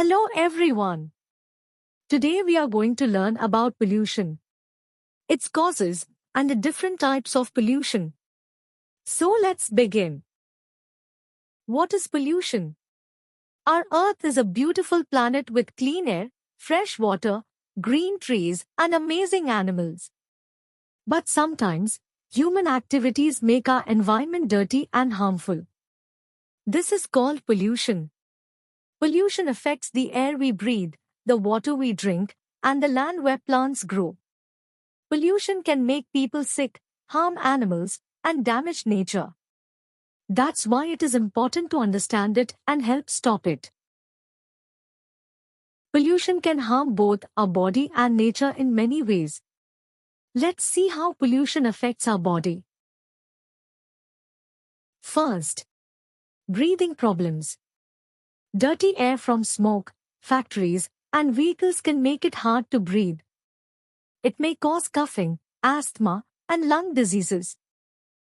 Hello everyone. Today we are going to learn about pollution, its causes, and the different types of pollution. So let's begin. What is pollution? Our Earth is a beautiful planet with clean air, fresh water, green trees, and amazing animals. But sometimes, human activities make our environment dirty and harmful. This is called pollution. Pollution affects the air we breathe, the water we drink, and the land where plants grow. Pollution can make people sick, harm animals, and damage nature. That's why it is important to understand it and help stop it. Pollution can harm both our body and nature in many ways. Let's see how pollution affects our body. First, breathing problems. Dirty air from smoke, factories, and vehicles can make it hard to breathe. It may cause coughing, asthma, and lung diseases.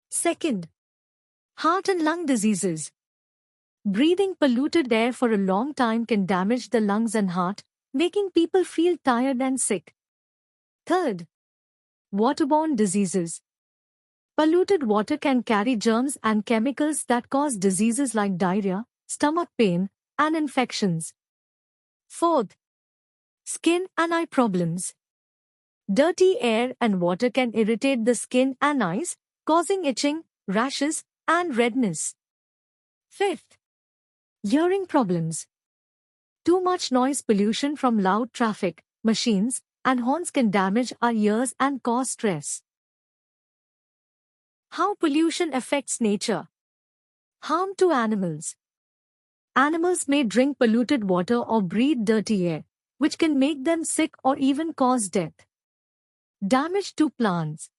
Second, heart and lung diseases. Breathing polluted air for a long time can damage the lungs and heart, making people feel tired and sick. Third, waterborne diseases. Polluted water can carry germs and chemicals that cause diseases like diarrhea, stomach pain, and infections. Fourth, skin and eye problems. Dirty air and water can irritate the skin and eyes, causing itching, rashes, and redness. Fifth, hearing problems. Too much noise pollution from loud traffic, machines, and horns can damage our ears and cause stress. How pollution affects nature. Harm to animals. Animals may drink polluted water or breathe dirty air, which can make them sick or even cause death. Damage to plants.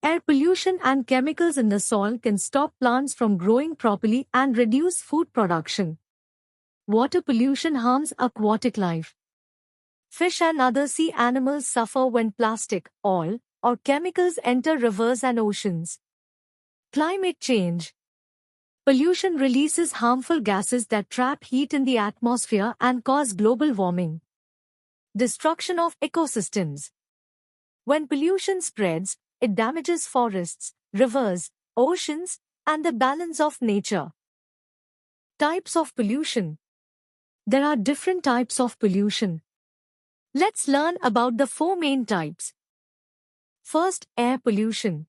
Air pollution and chemicals in the soil can stop plants from growing properly and reduce food production. Water pollution harms aquatic life. Fish and other sea animals suffer when plastic, oil, or chemicals enter rivers and oceans. Climate change. Pollution releases harmful gases that trap heat in the atmosphere and cause global warming. Destruction of ecosystems. When pollution spreads, it damages forests, rivers, oceans, and the balance of nature. Types of pollution. There are different types of pollution. Let's learn about the four main types. First, air pollution.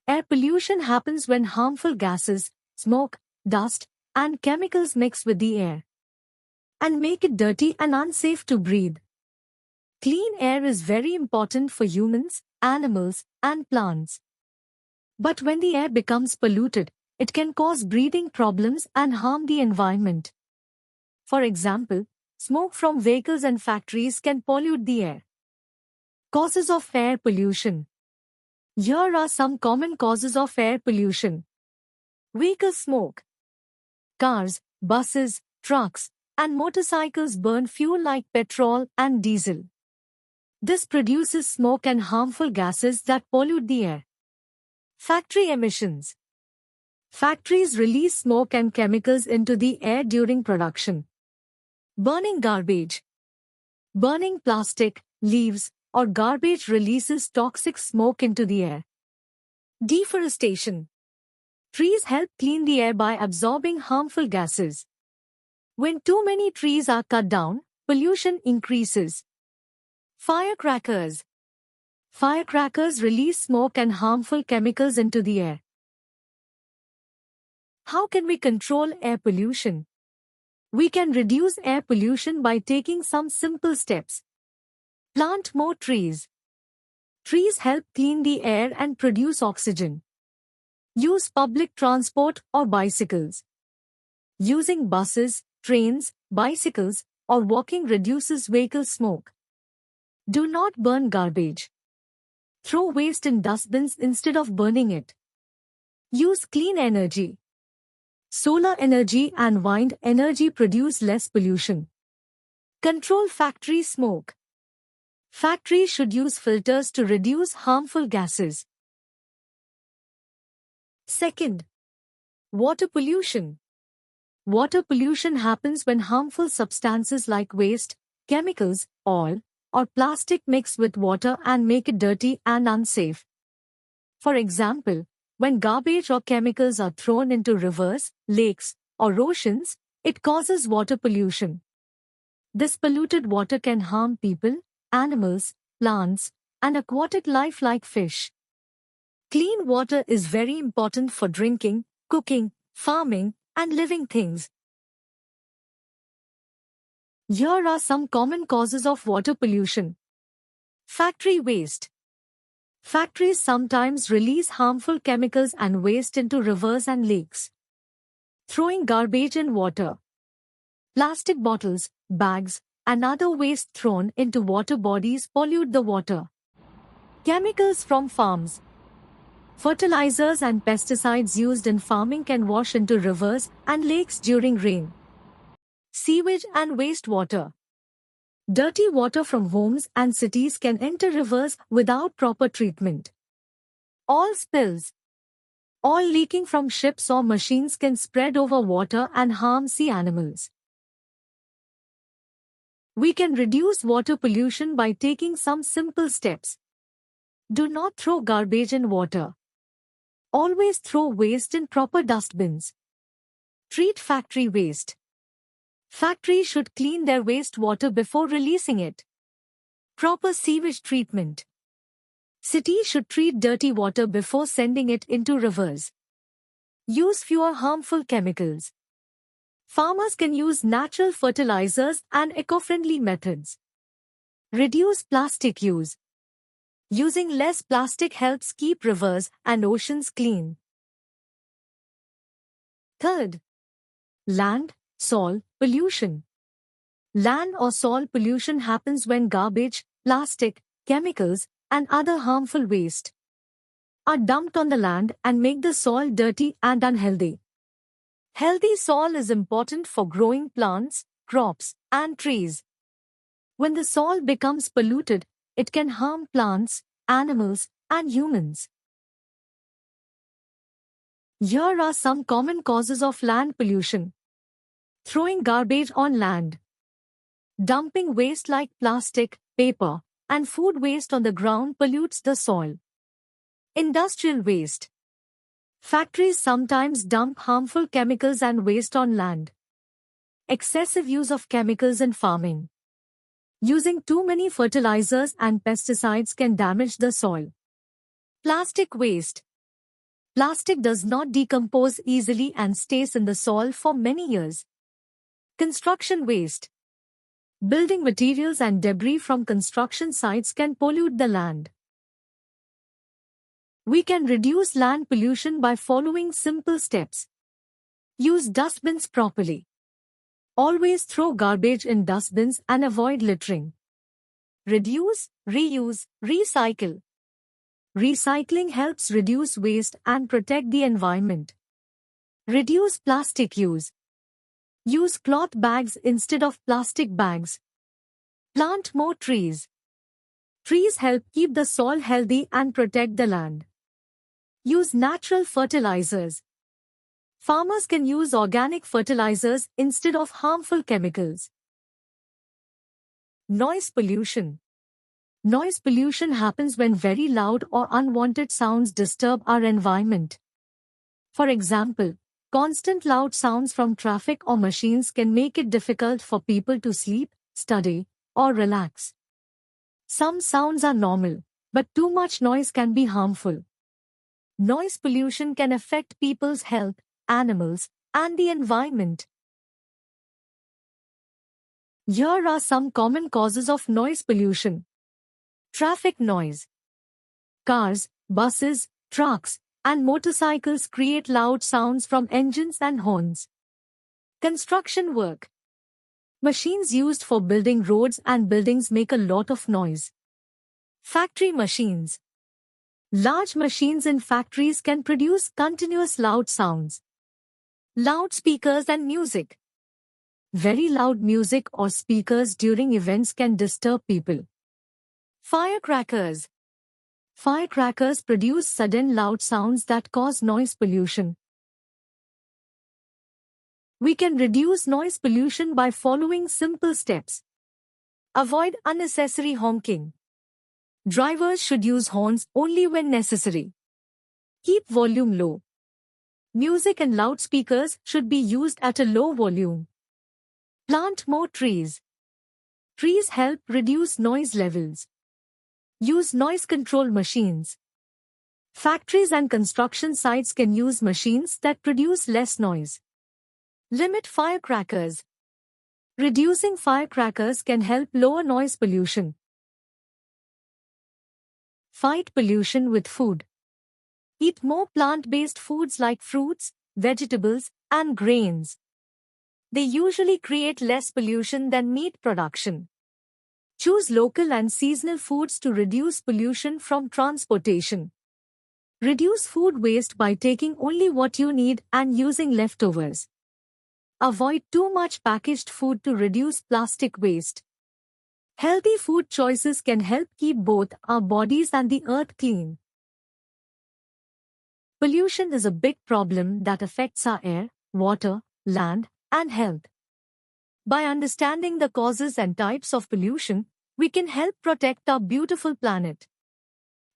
Air pollution happens when harmful gases, smoke, dust, and chemicals mix with the air and make it dirty and unsafe to breathe. Clean air is very important for humans, animals, and plants. But when the air becomes polluted, it can cause breathing problems and harm the environment. For example, smoke from vehicles and factories can pollute the air. Causes of air pollution. Here are some common causes of air pollution. Vehicle smoke. Cars, buses, trucks, and motorcycles burn fuel like petrol and diesel. This produces smoke and harmful gases that pollute the air. Factory emissions. Factories release smoke and chemicals into the air during production. Burning garbage. Burning plastic, leaves, or garbage releases toxic smoke into the air. Deforestation. Trees help clean the air by absorbing harmful gases. When too many trees are cut down, pollution increases. Firecrackers. Firecrackers release smoke and harmful chemicals into the air. How can we control air pollution? We can reduce air pollution by taking some simple steps. Plant more trees. Trees help clean the air and produce oxygen. Use public transport or bicycles. Using buses, trains, bicycles, or walking reduces vehicle smoke. Do not burn garbage. Throw waste in dustbins instead of burning it. Use clean energy. Solar energy and wind energy produce less pollution. Control factory smoke. Factories should use filters to reduce harmful gases. Second, water pollution. Water pollution happens when harmful substances like waste, chemicals, oil, or plastic mix with water and make it dirty and unsafe. For example, when garbage or chemicals are thrown into rivers, lakes, or oceans, it causes water pollution. This polluted water can harm people, animals, plants, and aquatic life like fish. Clean water is very important for drinking, cooking, farming, and living things. Here are some common causes of water pollution. Factory waste. Factories sometimes release harmful chemicals and waste into rivers and lakes. Throwing garbage in water. Plastic bottles, bags, and other waste thrown into water bodies pollute the water. Chemicals from farms. Fertilizers and pesticides used in farming can wash into rivers and lakes during rain. Sewage and wastewater. Dirty water from homes and cities can enter rivers without proper treatment. Oil spills. Oil leaking from ships or machines can spread over water and harm sea animals. We can reduce water pollution by taking some simple steps. Do not throw garbage in water. Always throw waste in proper dustbins. Treat factory waste. Factories should clean their wastewater before releasing it. Proper sewage treatment. Cities should treat dirty water before sending it into rivers. Use fewer harmful chemicals. Farmers can use natural fertilizers and eco-friendly methods. Reduce plastic use. Using less plastic helps keep rivers and oceans clean. Third, land, soil pollution. Land or soil pollution happens when garbage, plastic, chemicals, and other harmful waste are dumped on the land and make the soil dirty and unhealthy. Healthy soil is important for growing plants, crops, and trees. When the soil becomes polluted, it can harm plants, animals, and humans. Here are some common causes of land pollution. Throwing garbage on land. Dumping waste like plastic, paper, and food waste on the ground pollutes the soil. Industrial waste. Factories sometimes dump harmful chemicals and waste on land. Excessive use of chemicals in farming. Using too many fertilizers and pesticides can damage the soil. Plastic waste. Plastic does not decompose easily and stays in the soil for many years. Construction waste. Building materials and debris from construction sites can pollute the land. We can reduce land pollution by following simple steps. Use dustbins properly. Always throw garbage in dustbins and avoid littering. Reduce, reuse, recycle. Recycling helps reduce waste and protect the environment. Reduce plastic use. Use cloth bags instead of plastic bags. Plant more trees. Trees help keep the soil healthy and protect the land. Use natural fertilizers. Farmers can use organic fertilizers instead of harmful chemicals. Noise pollution. Noise pollution happens when very loud or unwanted sounds disturb our environment. For example, constant loud sounds from traffic or machines can make it difficult for people to sleep, study, or relax. Some sounds are normal, but too much noise can be harmful. Noise pollution can affect people's health, animals, and the environment. Here are some common causes of noise pollution. Traffic noise. Cars, buses, trucks, and motorcycles create loud sounds from engines and horns. Construction work. Machines used for building roads and buildings make a lot of noise. Factory machines. Large machines in factories can produce continuous loud sounds. Loudspeakers and music. Very loud music or speakers during events can disturb people. Firecrackers. Firecrackers produce sudden loud sounds that cause noise pollution. We can reduce noise pollution by following simple steps. Avoid unnecessary honking. Drivers should use horns only when necessary. Keep volume low. Music and loudspeakers should be used at a low volume. Plant more trees. Trees help reduce noise levels. Use noise control machines. Factories and construction sites can use machines that produce less noise. Limit firecrackers. Reducing firecrackers can help lower noise pollution. Fight pollution with food. Eat more plant-based foods like fruits, vegetables, and grains. They usually create less pollution than meat production. Choose local and seasonal foods to reduce pollution from transportation. Reduce food waste by taking only what you need and using leftovers. Avoid too much packaged food to reduce plastic waste. Healthy food choices can help keep both our bodies and the earth clean. Pollution is a big problem that affects our air, water, land, and health. By understanding the causes and types of pollution, we can help protect our beautiful planet.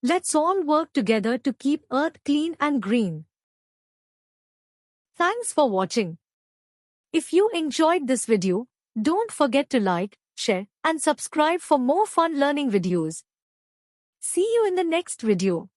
Let's all work together to keep Earth clean and green. Thanks for watching. If you enjoyed this video, don't forget to like, share, and subscribe for more fun learning videos. See you in the next video.